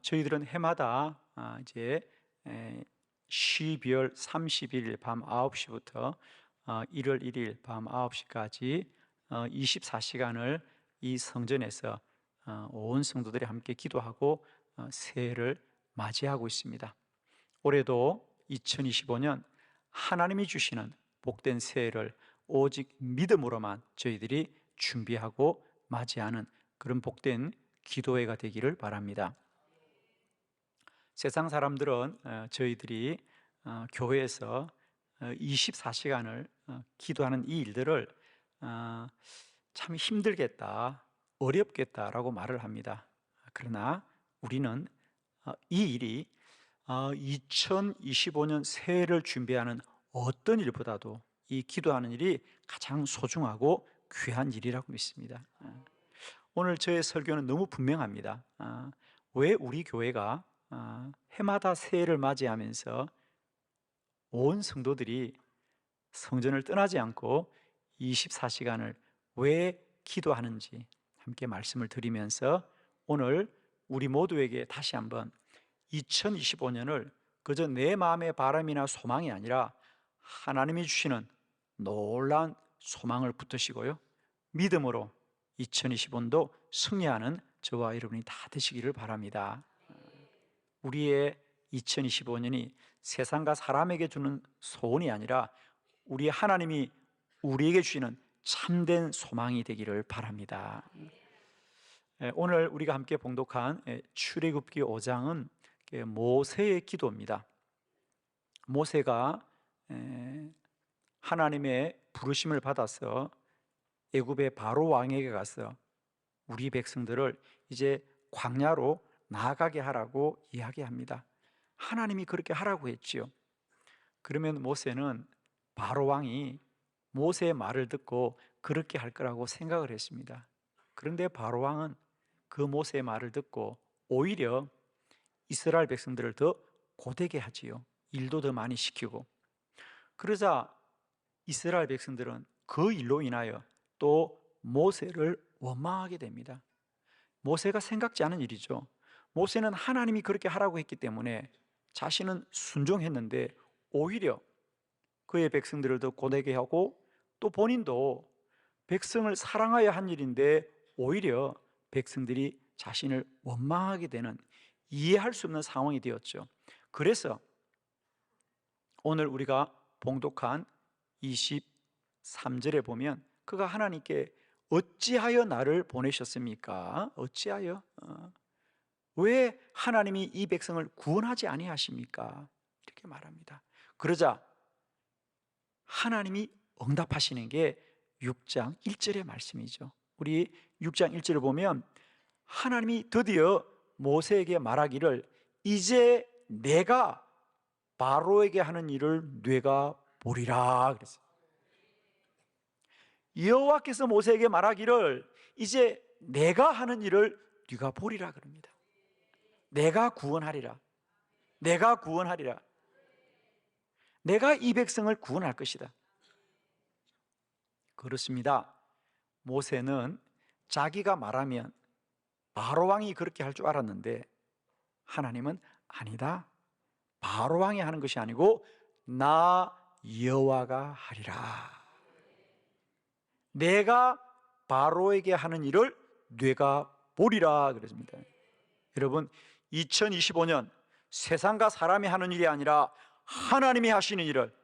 저희들은 해마다 이제 12월 31일 밤 9시부터 1월 1일 밤 9시까지 24시간을 이 성전에서 온 성도들이 함께 기도하고 새해를 맞이하고 있습니다. 올해도 2025년 하나님이 주시는 복된 새해를 오직 믿음으로만 저희들이 준비하고 맞이하는 그런 복된 기도회가 되기를 바랍니다. 세상 사람들은 저희들이 교회에서 24시간을 기도하는 이 일들을 참 힘들겠다, 어렵겠다라고 말을 합니다. 그러나 우리는 이 일이 2025년 새해를 준비하는 어떤 일보다도 이 기도하는 일이 가장 소중하고 귀한 일이라고 믿습니다. 오늘 저의 설교는 너무 분명합니다. 왜 우리 교회가 해마다 새해를 맞이하면서 온 성도들이 성전을 떠나지 않고 24시간을 왜 기도하는지 함께 말씀을 드리면서 오늘 우리 모두에게 다시 한번 2025년을 그저 내 마음의 바람이나 소망이 아니라 하나님이 주시는 놀라운 소망을 붙드시고요, 믿음으로 2025년도 승리하는 저와 여러분이 다 되시기를 바랍니다. 우리의 2025년이 세상과 사람에게 주는 소원이 아니라 우리 하나님이 우리에게 주시는 참된 소망이 되기를 바랍니다. 오늘 우리가 함께 봉독한 출애굽기 5장은 모세의 기도입니다. 모세가 하나님의 부르심을 받아서 애굽의 바로 왕에게 가서 우리 백성들을 이제 광야로 나아가게 하라고 이야기합니다. 하나님이 그렇게 하라고 했지요. 그러면 모세는 바로 왕이 모세의 말을 듣고 그렇게 할 거라고 생각을 했습니다. 그런데 바로 왕은 그 모세의 말을 듣고 오히려 이스라엘 백성들을 더 고되게 하지요. 일도 더 많이 시키고. 그러자 이스라엘 백성들은 그 일로 인하여 또 모세를 원망하게 됩니다. 모세가 생각지 않은 일이죠. 모세는 하나님이 그렇게 하라고 했기 때문에 자신은 순종했는데 오히려 그의 백성들을 더 고되게 하고 또 본인도 백성을 사랑하여 한 일인데 오히려 백성들이 자신을 원망하게 되는, 이해할 수 없는 상황이 되었죠. 그래서 오늘 우리가 봉독한 23절에 보면 그가 하나님께 어찌하여 나를 보내셨습니까? 어찌하여? 왜 하나님이 이 백성을 구원하지 아니하십니까? 이렇게 말합니다. 그러자 하나님이 응답하시는 게 6장 1절의 말씀이죠. 우리 6장 1절을 보면 하나님이 드디어 모세에게 말하기를 이제 내가 바로에게 하는 일을 네가 보리라 그랬어요. 여호와께서 모세에게 말하기를 이제 내가 하는 일을 네가 보리라 그럽니다. 내가 구원하리라. 내가 구원하리라. 내가 이 백성을 구원할 것이다. 그렇습니다. 모세는 자기가 말하면 바로왕이 그렇게 할 줄 알았는데 하나님은 아니다. 바로왕이 하는 것이 아니고 나 여호와가 하리라. 내가 바로에게 하는 일을 네가 보리라 그랬습니다. 여러분, 2025년 세상과 사람이 하는 일이 아니라 하나님이 하시는 일을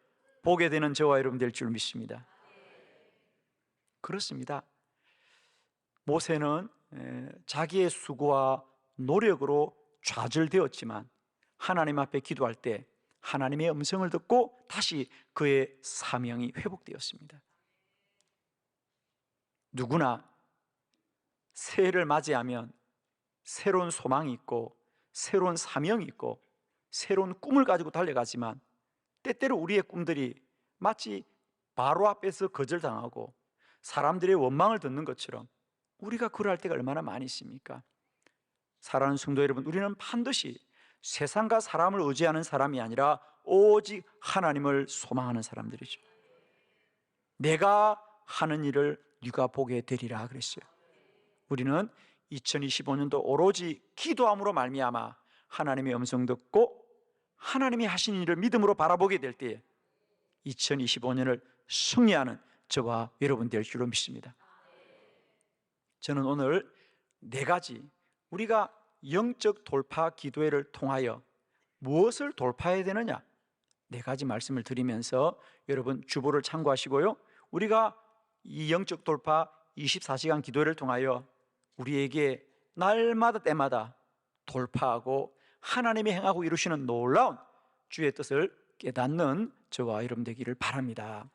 보게 되는 저와 여러분 될 줄 믿습니다. 그렇습니다. 모세는 자기의 수고와 노력으로 좌절되었지만 하나님 앞에 기도할 때 하나님의 음성을 듣고 다시 그의 사명이 회복되었습니다. 누구나 새해를 맞이하면 새로운 소망이 있고 새로운 사명이 있고 새로운 꿈을 가지고 달려가지만 때때로 우리의 꿈들이 마치 바로 앞에서 거절당하고 사람들의 원망을 듣는 것처럼 우리가 그럴 때가 얼마나 많이 있습니까? 사랑하는 성도 여러분, 우리는 반드시 세상과 사람을 의지하는 사람이 아니라 오직 하나님을 소망하는 사람들이죠. 내가 하는 일을 네가 보게 되리라 그랬어요. 우리는 2025년도 오로지 기도함으로 말미암아 하나님의 음성 듣고 하나님이 하신 일을 믿음으로 바라보게 될 때에 2025년을 승리하는 저와 여러분 될 줄로 믿습니다. 저는 오늘 4가지 우리가 영적 돌파 기도회를 통하여 무엇을 돌파해야 되느냐 4가지 말씀을 드리면서 여러분 주보를 참고하시고요, 우리가 이 영적 돌파 24시간 기도회를 통하여 우리에게 날마다 때마다 돌파하고 하나님이 행하고 이루시는 놀라운 주의 뜻을 깨닫는 저와 여러분 되기를 바랍니다.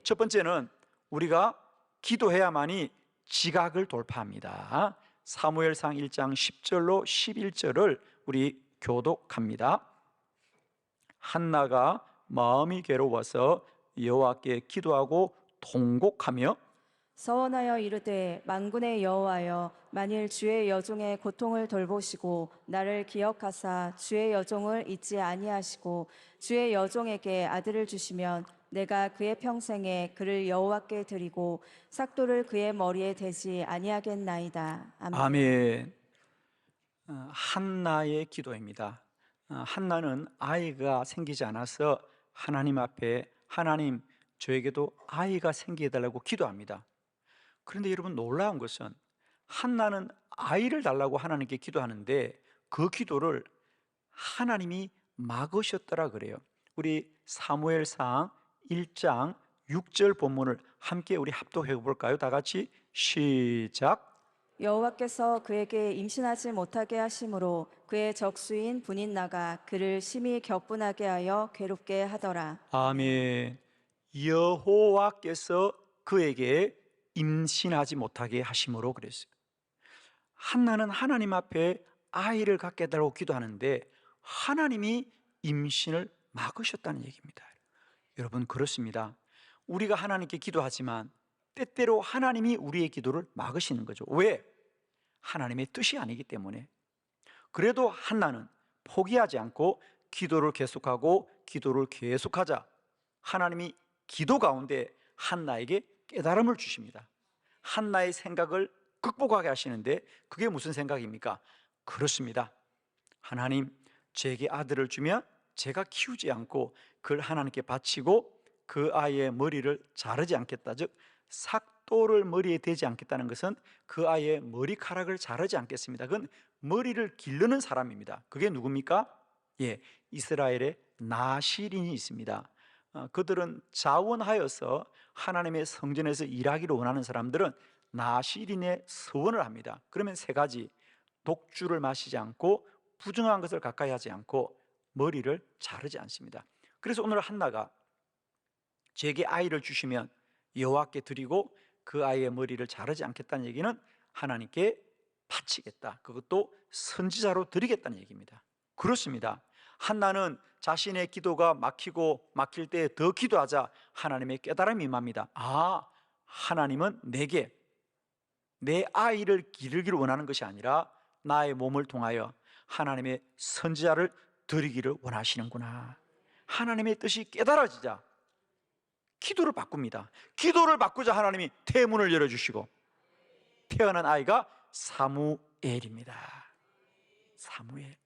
첫 번째는 우리가 기도해야만이 지각을 돌파합니다. 사무엘상 1장 10절로 11절을 우리 교독합니다. 한나가 마음이 괴로워서 여호와께 기도하고 통곡하며 서원하여 이르되 만군의 여호와여, 만일 주의 여종의 고통을 돌보시고 나를 기억하사 주의 여종을 잊지 아니하시고 주의 여종에게 아들을 주시면 내가 그의 평생에 그를 여호와께 드리고 삭도를 그의 머리에 대지 아니하겠나이다. 아멘. 아멘. 한나의 기도입니다. 한나는 아이가 생기지 않아서 하나님 앞에 하나님 저에게도 아이가 생기게 해달라고 기도합니다. 그런데 여러분 놀라운 것은 한나는 아이를 달라고 하나님께 기도하는데 그 기도를 하나님이 막으셨더라 그래요. 우리 사무엘상 1장 6절 본문을 함께 우리 합독해 볼까요? 다 같이 시작. 여호와께서 그에게 임신하지 못하게 하심으로 그의 적수인 분인나가 그를 심히 격분하게 하여 괴롭게 하더라. 아멘. 여호와께서 그에게 임신하지 못하게 하심으로 그랬어요. 한나는 하나님 앞에 아이를 갖게 해달라고 기도하는데 하나님이 임신을 막으셨다는 얘기입니다. 여러분 그렇습니다. 우리가 하나님께 기도하지만 때때로 하나님이 우리의 기도를 막으시는 거죠. 왜? 하나님의 뜻이 아니기 때문에. 그래도 한나는 포기하지 않고 기도를 계속하고 기도를 계속하자 하나님이 기도 가운데 한나에게 깨달음을 주십니다. 한나의 생각을 극복하게 하시는데 그게 무슨 생각입니까? 그렇습니다. 하나님, 제게 아들을 주면 제가 키우지 않고 그를 하나님께 바치고 그 아이의 머리를 자르지 않겠다. 즉 삭도를 머리에 대지 않겠다는 것은 그 아이의 머리카락을 자르지 않겠습니다. 그건 머리를 기르는 사람입니다. 그게 누굽니까? 예, 이스라엘의 나실인이 있습니다. 그들은 자원하여서 하나님의 성전에서 일하기를 원하는 사람들은 나실인의 서원을 합니다. 그러면 3가지, 독주를 마시지 않고 부정한 것을 가까이 하지 않고 머리를 자르지 않습니다. 그래서 오늘 한나가 제게 아이를 주시면 여호와께 드리고 그 아이의 머리를 자르지 않겠다는 얘기는 하나님께 바치겠다, 그것도 선지자로 드리겠다는 얘기입니다. 그렇습니다. 한나는 자신의 기도가 막힐 때 더 기도하자 하나님의 깨달음이 임합니다. 하나님은 내게 내 아이를 기르기를 원하는 것이 아니라 나의 몸을 통하여 하나님의 선지자를 드리기를 원하시는구나. 하나님의 뜻이 깨달아지자 기도를 바꿉니다. 기도를 바꾸자 하나님이 태문을 열어주시고 태어난 아이가 사무엘입니다. 사무엘.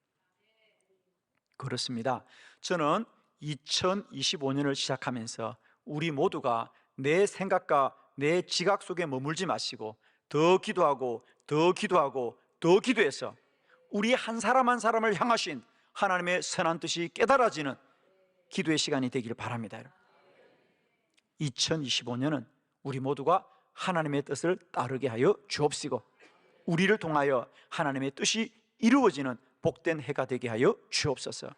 그렇습니다. 저는 2025년을 시작하면서 우리 모두가 내 생각과 내 지각 속에 머물지 마시고 더 기도하고 더 기도하고 더 기도해서 우리 한 사람 한 사람을 향하신 하나님의 선한 뜻이 깨달아지는 기도의 시간이 되기를 바랍니다. 2025년은 우리 모두가 하나님의 뜻을 따르게 하여 주옵시고 우리를 통하여 하나님의 뜻이 이루어지는 복된 해가 되게 하여 주옵소서.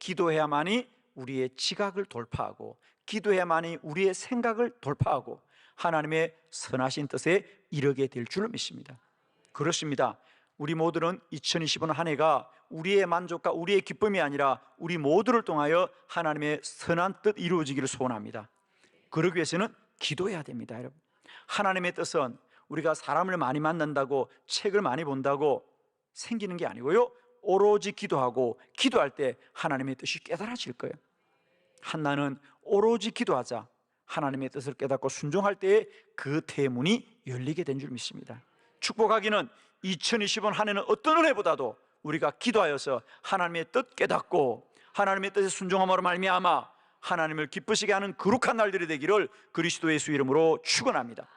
기도해야만이 우리의 지각을 돌파하고 기도해야만이 우리의 생각을 돌파하고 하나님의 선하신 뜻에 이르게 될 줄 믿습니다. 그렇습니다. 우리 모두는 2025년 한 해가 우리의 만족과 우리의 기쁨이 아니라 우리 모두를 통하여 하나님의 선한 뜻 이루어지기를 소원합니다. 그러기 위해서는 기도해야 됩니다. 여러분, 하나님의 뜻은 우리가 사람을 많이 만난다고 책을 많이 본다고 생기는 게 아니고요, 오로지 기도하고 기도할 때 하나님의 뜻이 깨달아질 거예요. 한나는 오로지 기도하자 하나님의 뜻을 깨닫고 순종할 때에 그 태문이 열리게 된 줄 믿습니다. 축복하기는 2025년 한 해는 어떤 은혜보다도 우리가 기도하여서 하나님의 뜻 깨닫고 하나님의 뜻에 순종함으로 말미암아 하나님을 기쁘시게 하는 거룩한 날들이 되기를 그리스도 예수 이름으로 축원합니다.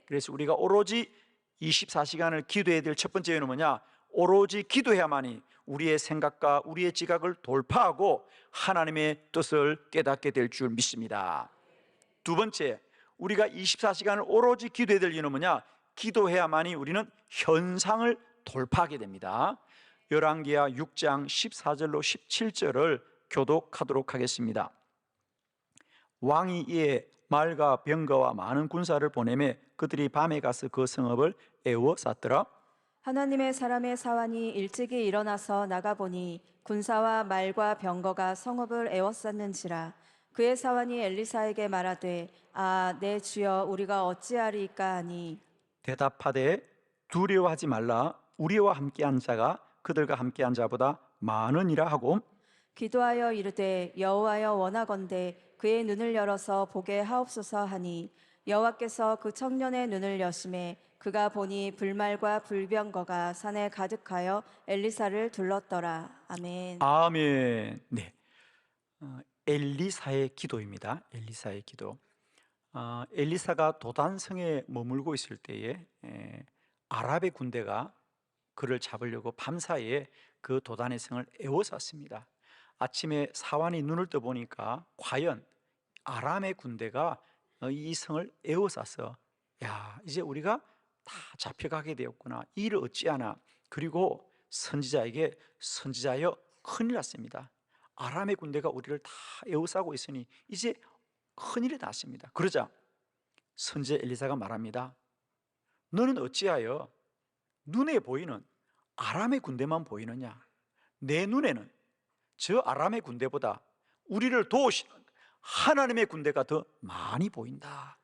그래서 우리가 오로지 24시간을 기도해야 될 첫 번째 이유는 뭐냐? 오로지 기도해야만이 우리의 생각과 우리의 지각을 돌파하고 하나님의 뜻을 깨닫게 될 줄 믿습니다. 두 번째, 우리가 24시간을 오로지 기도해야 될 이유는 뭐냐? 기도해야만이 우리는 현상을 돌파하게 됩니다. 열왕기하 6장 14절로 17절을 교독하도록 하겠습니다. 왕이 이에 말과 병거와 많은 군사를 보내매 그들이 밤에 가서 그 성읍을 에워쌌더라. 하나님의 사람의 사환이 일찍이 일어나서 나가보니 군사와 말과 병거가 성읍을 에워쌌는지라. 그의 사환이 엘리사에게 말하되 내 주여 우리가 어찌하리이까 하니 대답하되 두려워하지 말라. 우리와 함께한 자가 그들과 함께한 자보다 많으니라 하고 기도하여 이르되 여호와여 원하건대 그의 눈을 열어서 보게 하옵소서 하니 여호와께서 그 청년의 눈을 여심해 그가 보니 불말과 불병거가 산에 가득하여 엘리사를 둘렀더라. 아멘. 아멘. 네, 엘리사의 기도입니다. 엘리사의 기도. 엘리사가 도단성에 머물고 있을 때에 아랍의 군대가 그를 잡으려고 밤사이에 그 도단의 성을 에워쌌습니다. 아침에 사환이 눈을 떠보니까 과연 아람의 군대가 이 성을 에워쌌어. 야, 이제 우리가 다 잡혀가게 되었구나. 이 일을 어찌하나. 그리고 선지자에게 선지자여 큰일 났습니다. 아람의 군대가 우리를 다 에워싸고 있으니 이제 큰일이 났습니다. 그러자 선지자 엘리사가 말합니다. 너는 어찌하여 눈에 보이는 아람의 군대만 보이느냐? 내 눈에는 저 아람의 군대보다 우리를 도우시는 하나님의 군대가 더 많이 보인다.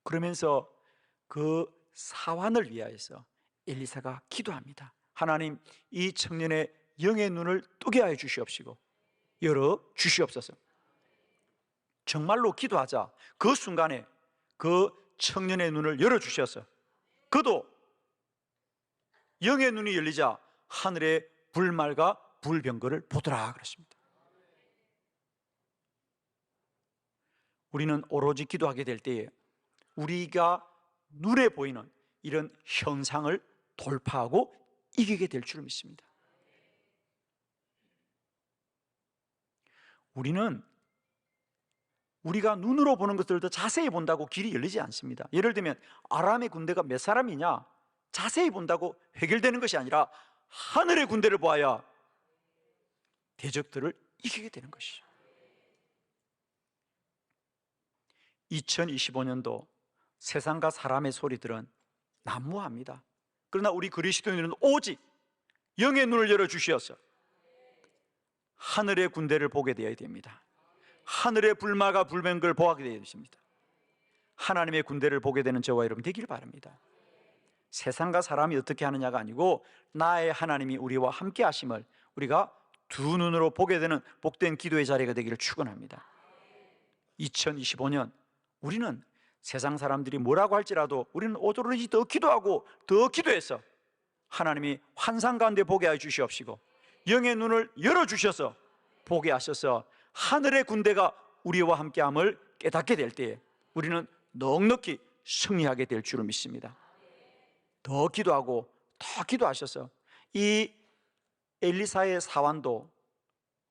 그러면서 그 사환을 위하여서 엘리사가 기도합니다. 하나님, 이 청년의 영의 눈을 뜨게 하여 주시옵시고 열어 주시옵소서. 정말로 기도하자 그 순간에 그 청년의 눈을 열어 주셔서 그도 영의 눈이 열리자 하늘의 불말과 불병거를 보더라 그랬습니다. 우리는 오로지 기도하게 될 때에 우리가 눈에 보이는 이런 현상을 돌파하고 이기게 될 줄 믿습니다. 우리는 우리가 눈으로 보는 것들을 더 자세히 본다고 길이 열리지 않습니다. 예를 들면 아람의 군대가 몇 사람이냐 자세히 본다고 해결되는 것이 아니라 하늘의 군대를 보아야 대적들을 이기게 되는 것이죠. 2025년도 세상과 사람의 소리들은 난무합니다. 그러나 우리 그리스도인들은 오직 영의 눈을 열어주시어서 하늘의 군대를 보게 되어야 됩니다. 하늘의 불마가 불병거를 보게 되어야 됩니다. 하나님의 군대를 보게 되는 저와 여러분 되길 바랍니다. 세상과 사람이 어떻게 하느냐가 아니고 나의 하나님이 우리와 함께 하심을 우리가 두 눈으로 보게 되는 복된 기도의 자리가 되기를 축원합니다. 2025년 우리는 세상 사람들이 뭐라고 할지라도 우리는 오로지 더 기도하고 더 기도해서 하나님이 환상 가운데 보게 하여 주시옵시고 영의 눈을 열어주셔서 보게 하셔서 하늘의 군대가 우리와 함께함을 깨닫게 될 때에 우리는 넉넉히 승리하게 될 줄을 믿습니다. 더 기도하고 더 기도하셔서 이 엘리사의 사환도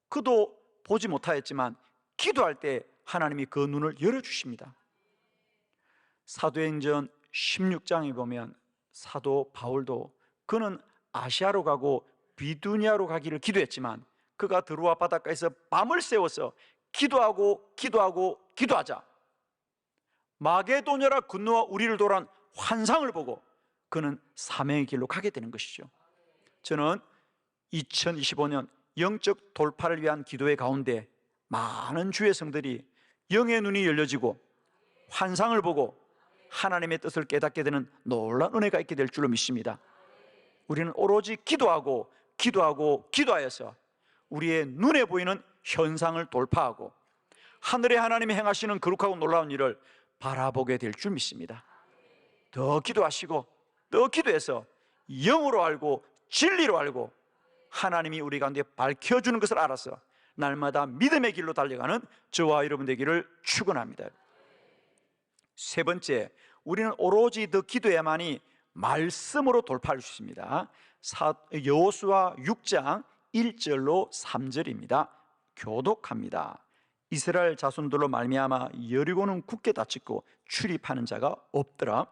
그도 보지 못하였지만 기도할 때 하나님이 그 눈을 열어주십니다. 사도행전 16장에 보면 사도 바울도 그는 아시아로 가고 비두니아로 가기를 기도했지만 그가 드로아 바닷가에서 밤을 새워서 기도하자 마게도냐라 건너와 우리를 돌아온 환상을 보고 그는 사명의 길로 가게 되는 것이죠. 저는 2025년 영적 돌파를 위한 기도의 가운데 많은 주의 성들이 영의 눈이 열려지고 환상을 보고 하나님의 뜻을 깨닫게 되는 놀라운 은혜가 있게 될 줄로 믿습니다. 우리는 오로지 기도하여서 우리의 눈에 보이는 현상을 돌파하고 하늘의 하나님이 행하시는 거룩하고 놀라운 일을 바라보게 될 줄 믿습니다. 더 기도하시고 더 기도해서 영으로 알고 진리로 알고 하나님이 우리 가운데 밝혀주는 것을 알아서 날마다 믿음의 길로 달려가는 저와 여러분 되기를 축원합니다. 세 번째, 우리는 오로지 더 기도해야만이 말씀으로 돌파할 수 있습니다. 여호수아 6장 1절로 3절입니다. 교독합니다. 이스라엘 자손들로 말미암아 여리고는 굳게 닫히고 출입하는 자가 없더라.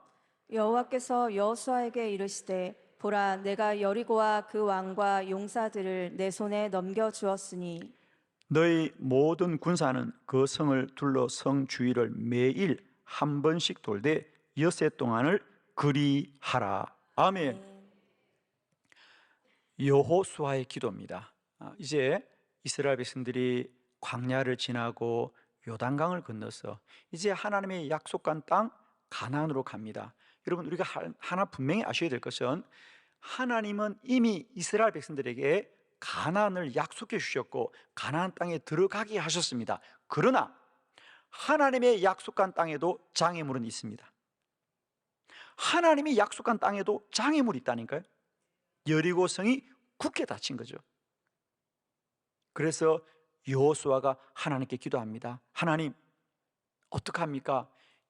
여호와께서 여호수아에게 이르시되 보라 내가 여리고와 그 왕과 용사들을 내 손에 넘겨 주었으니 너희 모든 군사는 그 성을 둘러 성 주위를 매일 한 번씩 돌되 엿새 동안을 그리하라. 아멘. 여호수아의 기도입니다. 이제 이스라엘 백성들이 광야를 지나고 요단강을 건너서 이제 하나님의 약속한 땅 가나안으로 갑니다. 여러분, 우리가 하나 분명히 아셔야 될 것은 하나님은 이미 이스라엘 백성들에게 가나안을 약속해 주셨고 가나안 땅에 들어가게 하셨습니다. 그러나 하나님의 약속한 땅에도 장애물은 있습니다. 하나님이 약속한 땅에도 장애물이 있다니까요. 여리고 성이 굳게 닫힌 거죠. 그래서 여호수아가 하나님께 기도합니다. 하나님, 어떡합니까?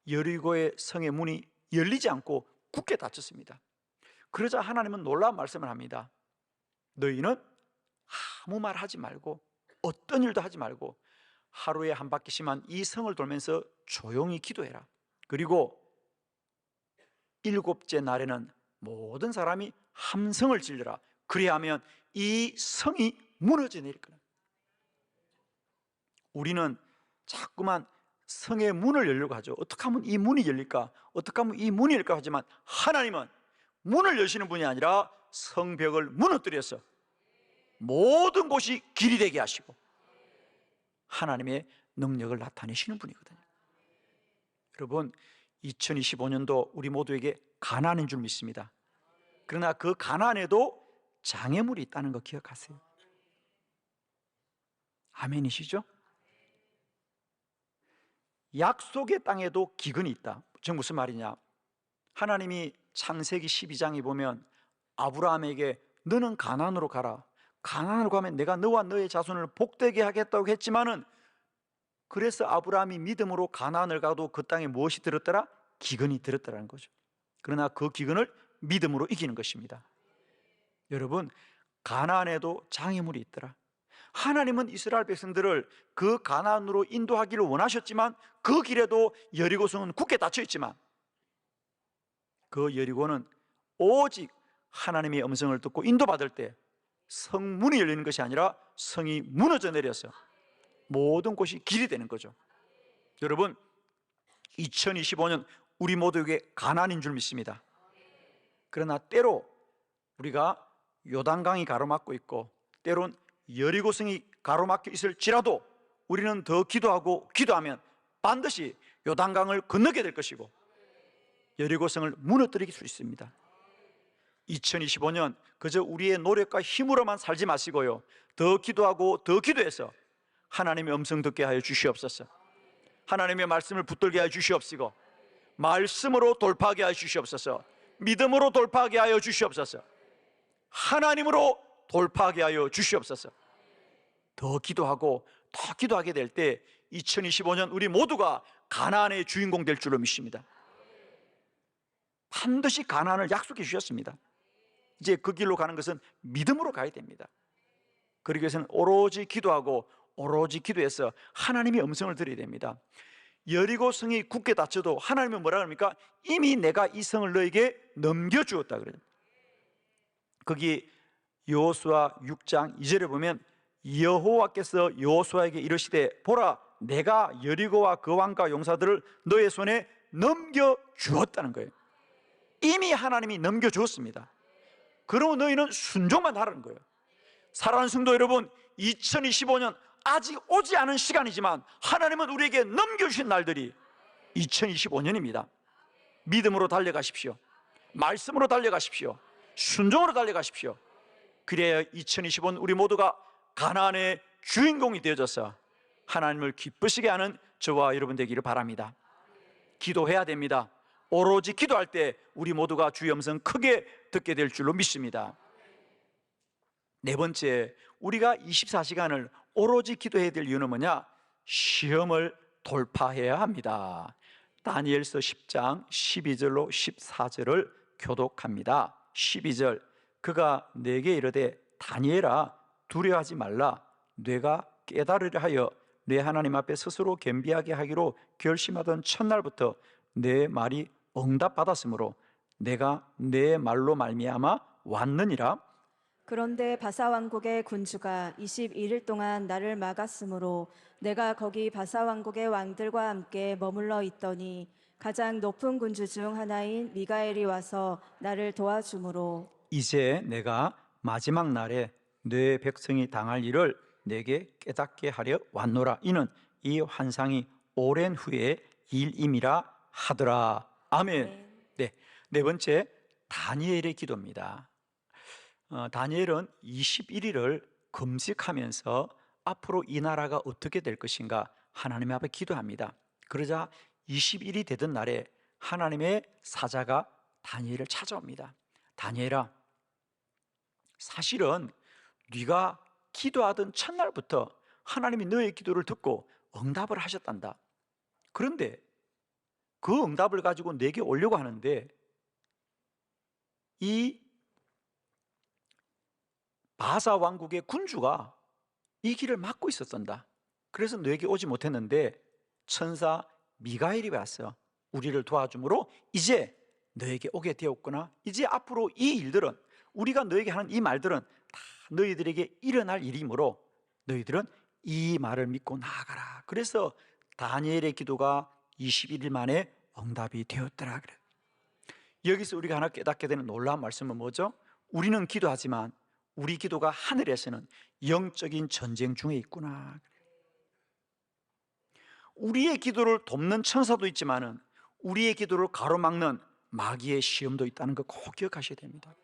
여리고의 성의 문이 열리지 않고 굳게 닫혔습니다. 그러자 하나님은 놀라운 말씀을 합니다. 너희는 아무 말 하지 말고 어떤 일도 하지 말고 하루에 한 바퀴씩만 이 성을 돌면서 조용히 기도해라. 그리고 7째 날에는 모든 사람이 함성을 질러라. 그리하면 이 성이 무너져 내릴 거다. 우리는 자꾸만 성의 문을 열려고 하죠. 어떻게 하면 이 문이 열릴까? 어떻게 하면 이 문이 열릴까 하지만 하나님은 문을 여시는 분이 아니라 성벽을 무너뜨려서 모든 곳이 길이 되게 하시고 하나님의 능력을 나타내시는 분이거든요. 여러분, 2025년도 우리 모두에게 가나안인 줄 믿습니다. 그러나 그 가나안에도 장애물이 있다는 거 기억하세요. 아멘이시죠? 약속의 땅에도 기근이 있다. 즉 무슨 말이냐? 하나님이 창세기 12장에 보면 아브라함에게 너는 가나안으로 가라. 가나안으로 가면 내가 너와 너의 자손을 복되게 하겠다고 했지만은 그래서 아브라함이 믿음으로 가나안을 가도 그 땅에 무엇이 들었더라? 기근이 들었더라는 거죠. 그러나 그 기근을 믿음으로 이기는 것입니다. 여러분, 가나안에도 장애물이 있더라. 하나님은 이스라엘 백성들을 그 가나안으로 인도하기를 원하셨지만 그 길에도 여리고성은 굳게 닫혀 있지만 그 여리고는 오직 하나님의 음성을 듣고 인도받을 때 성문이 열리는 것이 아니라 성이 무너져 내려서 모든 곳이 길이 되는 거죠. 여러분, 2025년 우리 모두에게 가나안인 줄 믿습니다. 그러나 때로 우리가 요단강이 가로막고 있고 때론 여리고성이 가로막혀 있을지라도 우리는 더 기도하고 기도하면 반드시 요단강을 건너게 될 것이고 여리고성을 무너뜨릴 수 있습니다. 2025년 그저 우리의 노력과 힘으로만 살지 마시고요, 더 기도하고 더 기도해서 하나님의 음성 듣게 하여 주시옵소서. 하나님의 말씀을 붙들게 하여 주시옵시고 말씀으로 돌파하게 하여 주시옵소서. 믿음으로 돌파하게 하여 주시옵소서. 하나님으로 돌파하게 하여 주시옵소서. 더 기도하고 더 기도하게 될 때 2025년 우리 모두가 가나안의 주인공 될 줄로 믿습니다. 반드시 가나안을 약속해 주셨습니다. 이제 그 길로 가는 것은 믿음으로 가야 됩니다. 그러기 위해서는 오로지 기도하고 오로지 기도해서 하나님의 음성을 들어야 됩니다. 여리고 성이 굳게 닫혀도 하나님은 뭐라 그럽니까? 이미 내가 이 성을 너에게 넘겨주었다 그래요. 거기 여호수아 6장 2절에 보면 여호와께서 여호수아에게 이르시되 보라 내가 여리고와 그 왕과 용사들을 너의 손에 넘겨주었다는 거예요. 이미 하나님이 넘겨주었습니다. 그러면 너희는 순종만 하라는 거예요. 사랑하는 성도 여러분, 2025년 아직 오지 않은 시간이지만 하나님은 우리에게 넘겨주신 날들이 2025년입니다. 믿음으로 달려가십시오. 말씀으로 달려가십시오. 순종으로 달려가십시오. 그래야 2025년 우리 모두가 가나안의 주인공이 되어져서 하나님을 기쁘시게 하는 저와 여러분 되기를 바랍니다. 기도해야 됩니다. 오로지 기도할 때 우리 모두가 주의 음성 크게 듣게 될 줄로 믿습니다. 네 번째, 우리가 24시간을 오로지 기도해야 될 이유는 뭐냐? 시험을 돌파해야 합니다. 다니엘서 10장 12절로 14절을 교독합니다. 12절, 그가 내게 이르되 다니엘아 두려워하지 말라. 뇌가 깨달으려 하여 내 하나님 앞에 스스로 겸비하게 하기로 결심하던 첫날부터 내 말이 응답받았으므로 내가 내 말로 말미암아 왔느니라. 그런데 바사 왕국의 군주가 21일 동안 나를 막았으므로 내가 거기 바사 왕국의 왕들과 함께 머물러 있더니 가장 높은 군주 중 하나인 미가엘이 와서 나를 도와주므로 이제 내가 마지막 날에 내 백성이 당할 일을 내게 깨닫게 하려 왔노라. 이는 이 환상이 오랜 후에 일임이라 하더라. 아멘. 네, 네 번째, 다니엘의 기도입니다. 다니엘은 21일을 금식하면서 앞으로 이 나라가 어떻게 될 것인가 하나님 앞에 기도합니다. 그러자 21일이 되던 날에 하나님의 사자가 다니엘을 찾아옵니다. 다니엘아, 사실은 네가 기도하던 첫날부터 하나님이 너의 기도를 듣고 응답을 하셨단다. 그런데 그 응답을 가지고 내게 오려고 하는데 이 바사 왕국의 군주가 이 길을 막고 있었단다. 그래서 너에게 오지 못했는데 천사 미가엘이 왔어. 우리를 도와주므로 이제 너에게 오게 되었구나. 이제 앞으로 이 일들은, 우리가 너에게 하는 이 말들은 다 너희들에게 일어날 일이므로 너희들은 이 말을 믿고 나아가라. 그래서 다니엘의 기도가 21일 만에 응답이 되었더라. 그래. 여기서 우리가 하나 깨닫게 되는 놀라운 말씀은 뭐죠? 우리는 기도하지만 우리 기도가 하늘에서는 영적인 전쟁 중에 있구나. 우리의 기도를 돕는 천사도 있지만은 우리의 기도를 가로막는 마귀의 시험도 있다는 거 꼭 기억하셔야 됩니다.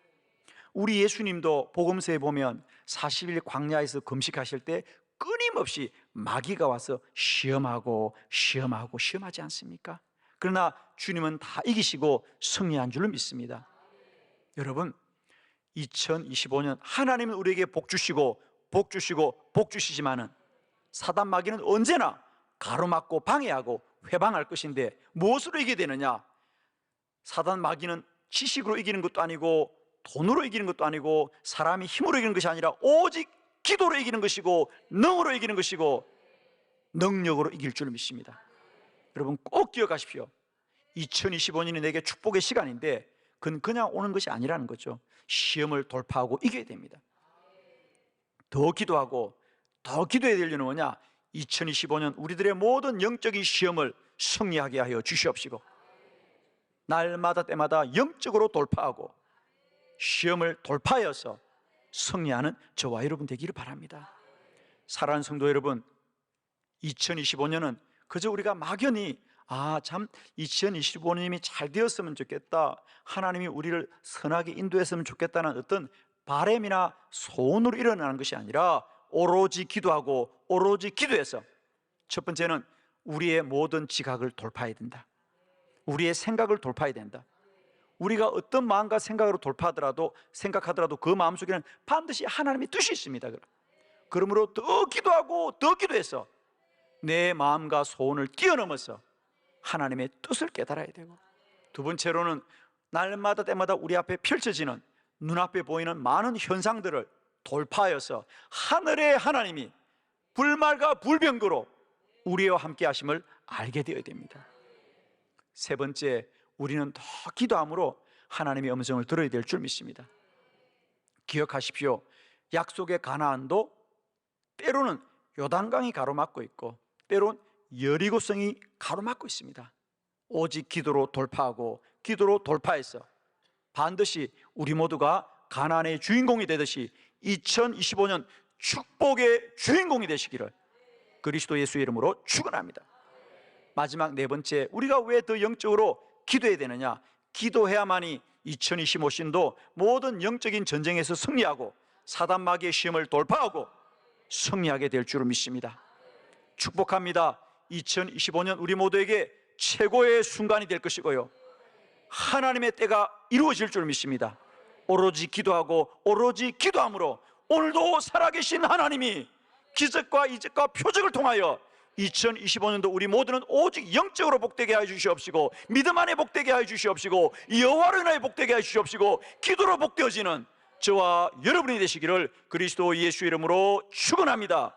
우리 예수님도 복음서에 보면 40일 광야에서 금식하실 때 끊임없이 마귀가 와서 시험하지 않습니까? 그러나 주님은 다 이기시고 승리한 줄로 믿습니다. 여러분, 2025년 하나님은 우리에게 복 주시고 주시지만은 사단 마귀는 언제나 가로막고 방해하고 회방할 것인데 무엇으로 이기게 되느냐? 사단 마귀는 지식으로 이기는 것도 아니고 돈으로 이기는 것도 아니고 사람이 힘으로 이기는 것이 아니라 오직 기도로 이기는 것이고 능으로 이기는 것이고 능력으로 이길 줄 믿습니다. 여러분 꼭 기억하십시오. 2025년이 내게 축복의 시간인데 그건 그냥 오는 것이 아니라는 거죠. 시험을 돌파하고 이겨야 됩니다. 더 기도하고 더 기도해야 될 이유는 뭐냐? 2025년 우리들의 모든 영적인 시험을 승리하게 하여 주시옵시고 날마다 때마다 영적으로 돌파하고 시험을 돌파하여서 승리하는 저와 여러분 되기를 바랍니다. 사랑하는 성도 여러분, 2025년은 그저 우리가 막연히 참 2025년이 잘 되었으면 좋겠다, 하나님이 우리를 선하게 인도했으면 좋겠다는 어떤 바람이나 소원으로 일어나는 것이 아니라 오로지 기도하고 오로지 기도해서 첫 번째는 우리의 모든 지각을 돌파해야 된다. 우리의 생각을 돌파해야 된다. 우리가 어떤 마음과 생각으로 생각하더라도 그 마음속에는 반드시 하나님의 뜻이 있습니다. 그러므로 더 기도하고 더 기도해서 내 마음과 소원을 뛰어넘어서 하나님의 뜻을 깨달아야 되고, 두 번째로는 날마다 때마다 우리 앞에 펼쳐지는 눈앞에 보이는 많은 현상들을 돌파하여서 하늘의 하나님이 불말과 불병거로 우리와 함께 하심을 알게 되어야 됩니다. 세 번째, 우리는 더 기도함으로 하나님의 음성을 들어야 될 줄 믿습니다. 기억하십시오. 약속의 가나안도 때로는 요단강이 가로막고 있고 때론 여리고성이 가로막고 있습니다. 오직 기도로 돌파하고 기도로 돌파해서 반드시 우리 모두가 가나안의 주인공이 되듯이 2025년 축복의 주인공이 되시기를 그리스도 예수의 이름으로 축원합니다. 마지막 네 번째, 우리가 왜 더 영적으로 기도해야 되느냐? 기도해야만이 2025년도 모든 영적인 전쟁에서 승리하고 사단 마귀의 시험을 돌파하고 승리하게 될 줄을 믿습니다. 축복합니다. 2025년 우리 모두에게 최고의 순간이 될 것이고요, 하나님의 때가 이루어질 줄 믿습니다. 오로지 기도하고 오로지 기도함으로 오늘도 살아계신 하나님이 기적과 이적과 표적을 통하여 2025년도 우리 모두는 오직 영적으로 복되게 하여 주시옵시고, 믿음 안에 복되게 하여 주시옵시고, 여호와로 인하여 복되게 하여 주시옵시고, 기도로 복되어지는 저와 여러분이 되시기를 그리스도 예수 이름으로 축원합니다.